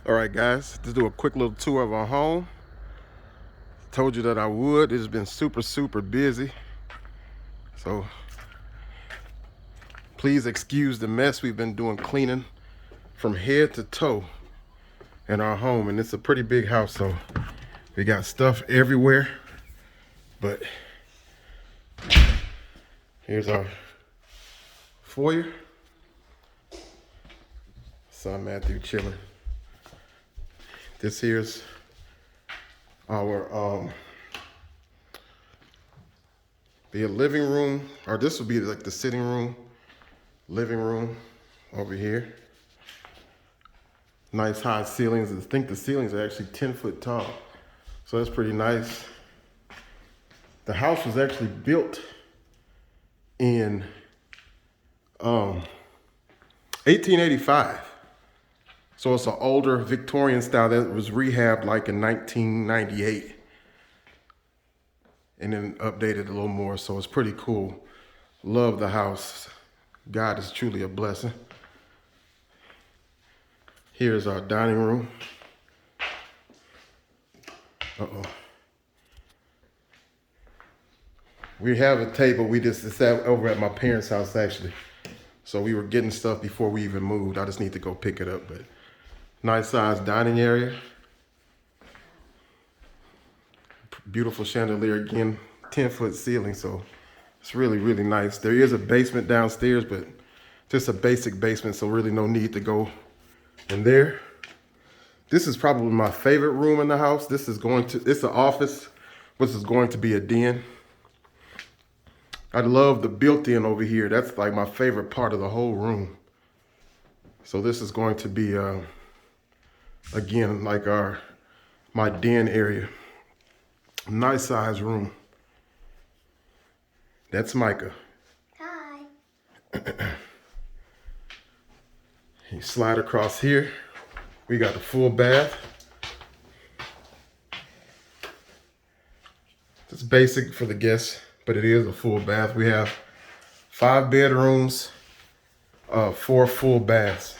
All right, guys, let's do a quick little tour of our home. Told you that I would. It's been super busy. So please excuse the mess. We've been doing cleaning from head to toe in our home. And it's a pretty big house, so we got stuff everywhere. But here's our foyer. Son Matthew chilling. This here's our be a living room, or this would be like the sitting room, living room over here. Nice high ceilings. I think the ceilings are actually 10 foot tall, so that's pretty nice. The house was actually built in 1885. So it's an older Victorian style that was rehabbed like in 1998 and then updated a little more. So it's pretty cool. Love the house. God is truly a blessing. Here's our dining room. We have a table. It's over at my parents' house actually. So we were getting stuff before we even moved. I just need to go pick it up, but nice sized dining area. Beautiful chandelier again, 10-foot ceiling, so it's really nice. There is a basement downstairs, but just a basic basement, so really no need to go in there. This is probably my favorite room in the house. It's an office, which is going to be a den. I love the built-in over here. That's like my favorite part of the whole room. So this is going to be again, like my den area. Nice size room. That's Micah. Hi. You slide across here. We got the full bath. It's basic for the guests, but it is a full bath. We have 5 bedrooms, 4 full baths.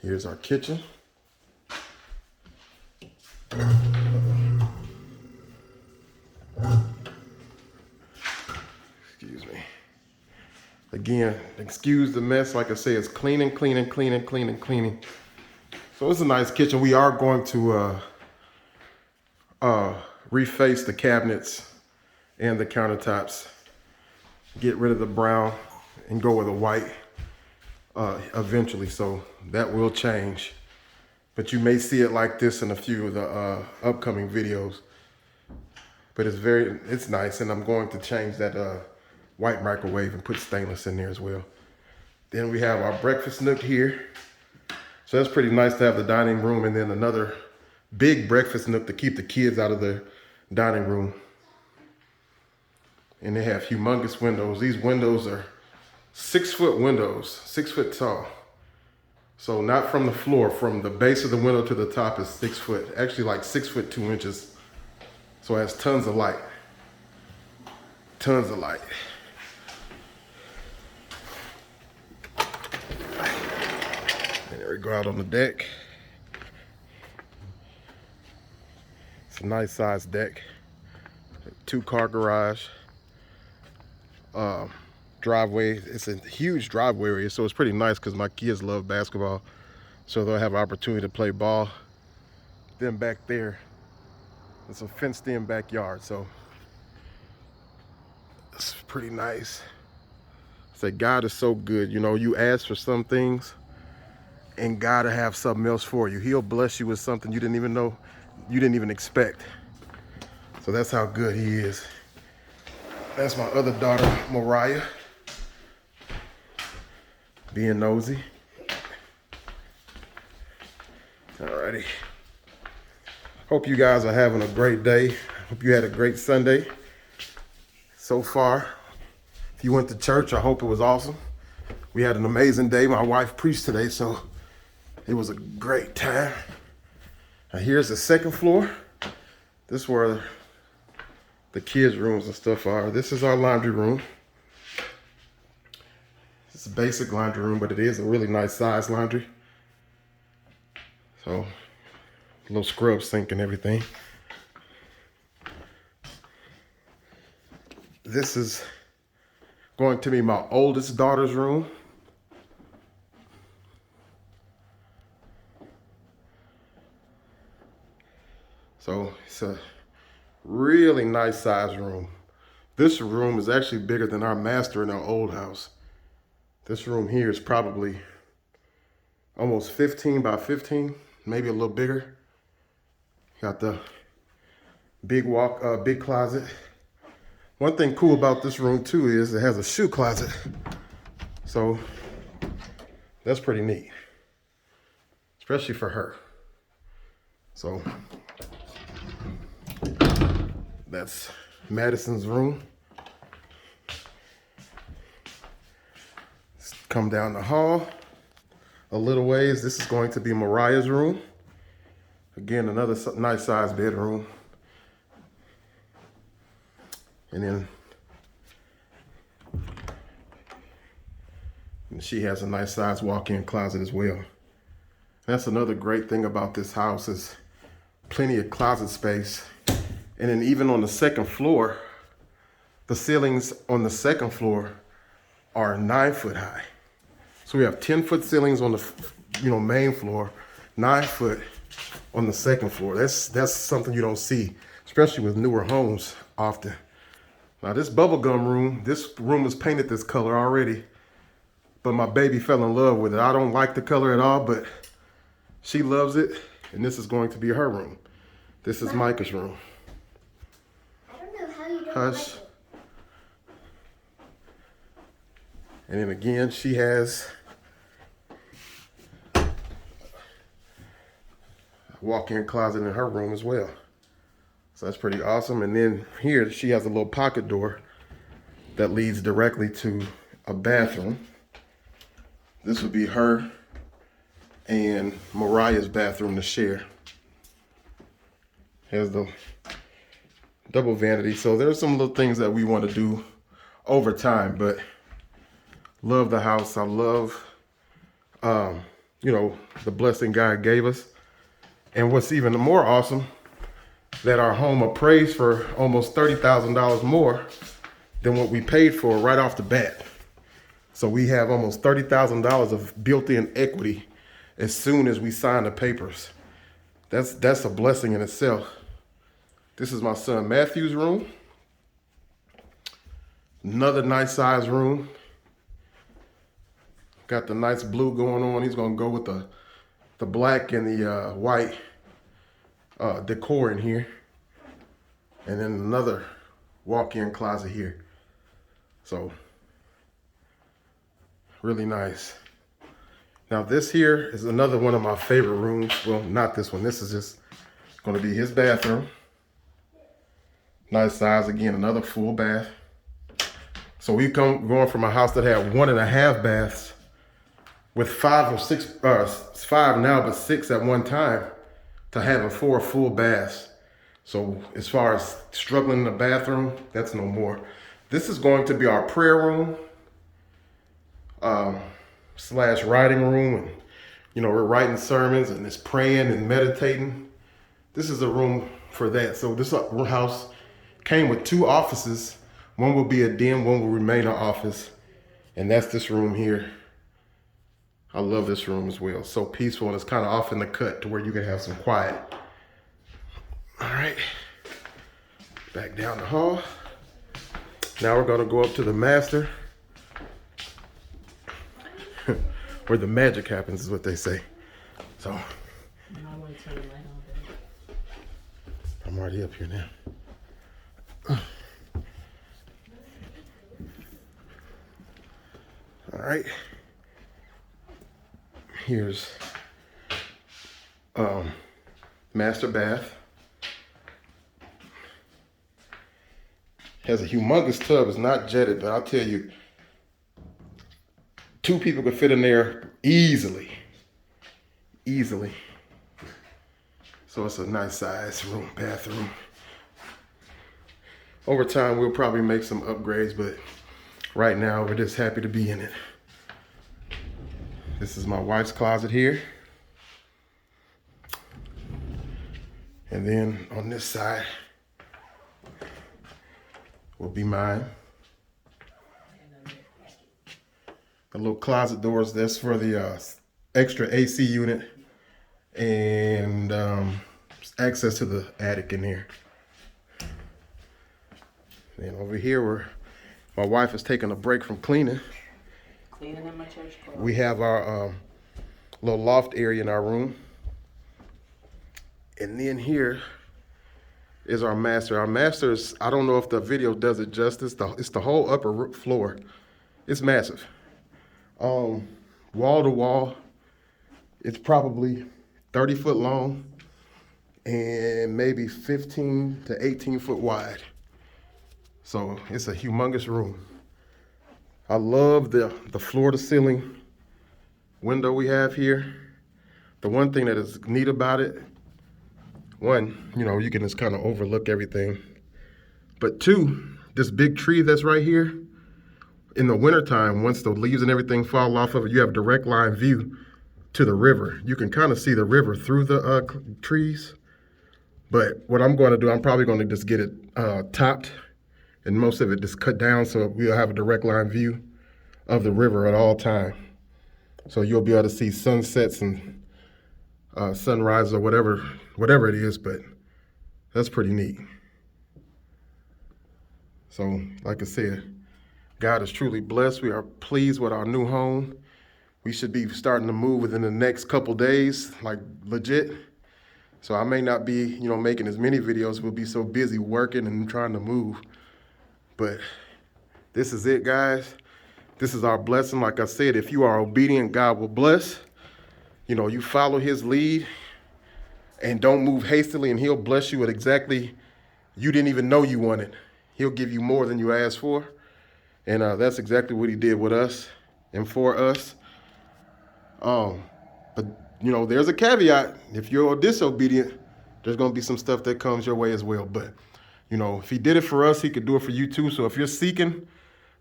Here's our kitchen. Excuse me. Again, excuse the mess. Like I say, it's cleaning. So it's a nice kitchen. We are going to reface the cabinets and the countertops. Get rid of the brown and go with a white eventually. So that will change. But you may see it like this in a few of the upcoming videos. But it's nice, and I'm going to change that white microwave and put stainless in there as well. Then we have our breakfast nook here. So that's pretty nice to have the dining room and then another big breakfast nook to keep the kids out of the dining room. And they have humongous windows. These windows are 6-foot windows, 6 foot tall. So not from the floor, from the base of the window to the top is 6 foot, actually like 6 foot 2 inches. So it has tons of light. Tons of light. And there we go out on the deck. It's a nice sized deck. 2-car garage. Driveway. It's a huge driveway area, so it's pretty nice because my kids love basketball, so they'll have an opportunity to play ball. Then back there, it's a fenced-in backyard, so it's pretty nice. Say God is so good. You know, you ask for some things, and God will have something else for you. He'll bless you with something you didn't even know, you didn't even expect. So that's how good He is. That's my other daughter, Mariah, being nosy. Alrighty. Hope you guys are having a great day. Hope you had a great Sunday so far. If you went to church, I hope it was awesome. We had an amazing day. My wife preached today, so it was a great time. Now here's the second floor. This is where the kids' rooms and stuff are. This is our laundry room. It's a basic laundry room, but it is a really nice size laundry. So, a little scrub sink and everything. This is going to be my oldest daughter's room. So it's a really nice size room. This room is actually bigger than our master in our old house. This room here is probably almost 15 by 15, maybe a little bigger. Got the big closet. One thing cool about this room too is it has a shoe closet. So that's pretty neat, especially for her. So that's Madison's room. Let's come down the hall a little ways. This is going to be Mariah's room. Again, another nice sized bedroom. And then she has a nice sized walk-in closet as well. That's another great thing about this house is plenty of closet space. And then even on the second floor, the ceilings on the second floor are 9 foot high. So we have 10-foot ceilings on the main floor, 9 foot on the second floor. That's something you don't see, especially with newer homes often. Now this bubblegum room, this room was painted this color already, but my baby fell in love with it. I don't like the color at all, but she loves it, and this is going to be her room. This is Micah's room. I don't know how you don't Hush. like it. And then again, she has a walk-in closet in her room as well. So that's pretty awesome. And then here she has a little pocket door that leads directly to a bathroom. This would be her and Mariah's bathroom to share. Has the double vanity. So there's some little things that we want to do over time, but love the house. I love, the blessing God gave us. And what's even more awesome, that our home appraised for almost $30,000 more than what we paid for right off the bat. So we have almost $30,000 of built-in equity as soon as we sign the papers. That's a blessing in itself. This is my son Matthew's room. Another nice size room. Got the nice blue going on. He's gonna go with the black and the white decor in here. And then another walk-in closet here. So, really nice. Now this here is another one of my favorite rooms. Well, not this one. This is just gonna be his bathroom. Nice size, again, another full bath. So we going from a house that had 1.5 baths with 5 or 6, 5 now, but 6 at one time, to having 4 full baths. So as far as struggling in the bathroom, that's no more. This is going to be our prayer room, / writing room. And, we're writing sermons and it's praying and meditating. This is a room for that. So this house came with 2 offices. One will be a den, one will remain an office. And that's this room here. I love this room as well. So peaceful, and it's kind of off in the cut to where you can have some quiet. All right, back down the hall. Now we're gonna go up to the master, where the magic happens is what they say. So I'm already up here now. All right. Here's master bath. Has a humongous tub. It's not jetted, but I'll tell you, 2 people could fit in there easily. Easily. So it's a nice size bathroom. Over time, we'll probably make some upgrades, but right now we're just happy to be in it. This is my wife's closet here. And then on this side will be mine. The little closet doors, that's for the extra AC unit and access to the attic in here. And over here where my wife is taking a break from cleaning. Cleaning in my church clothes. We have our little loft area in our room. And then here is our master. Our master is, I don't know if the video does it justice. It's the whole upper floor. It's massive. Wall to wall. It's probably 30 foot long and maybe 15 to 18 foot wide. So it's a humongous room. I love the floor to ceiling window we have here. The one thing that is neat about it, one, you know, you can just kind of overlook everything. But two, this big tree that's right here, in the wintertime, once the leaves and everything fall off of it, you have direct line view to the river. You can kind of see the river through the trees. But what I'm going to do, I'm probably going to just get it topped and most of it just cut down so we'll have a direct line view of the river at all time. So you'll be able to see sunsets and sunrises or whatever it is, but that's pretty neat. So like I said, God is truly blessed. We are pleased with our new home. We should be starting to move within the next couple days, like legit. So I may not be, you know, making as many videos. We'll be so busy working and trying to move. But this is it, guys. This is our blessing. Like I said, if you are obedient, God will bless. You know, you follow his lead and don't move hastily, and he'll bless you with exactly you didn't even know you wanted. He'll give you more than you asked for. And that's exactly what he did with us and for us. But, you know, there's a caveat. If you're disobedient, there's going to be some stuff that comes your way as well. But, you know, if he did it for us, he could do it for you too. So if you're seeking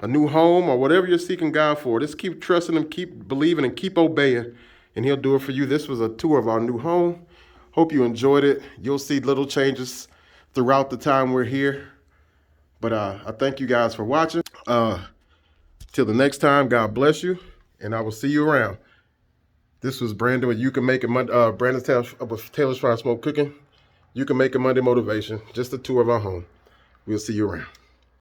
a new home or whatever you're seeking God for, just keep trusting him, keep believing, and keep obeying, and he'll do it for you. This was a tour of our new home. Hope you enjoyed it. You'll see little changes throughout the time we're here. But I thank you guys for watching. Till the next time, God bless you, and I will see you around. This was Brandon with You Can Make It Monday. Brandon's with Taylorsfiresmoke Cooking. You Can Make It Monday Motivation. Just a tour of our home. We'll see you around.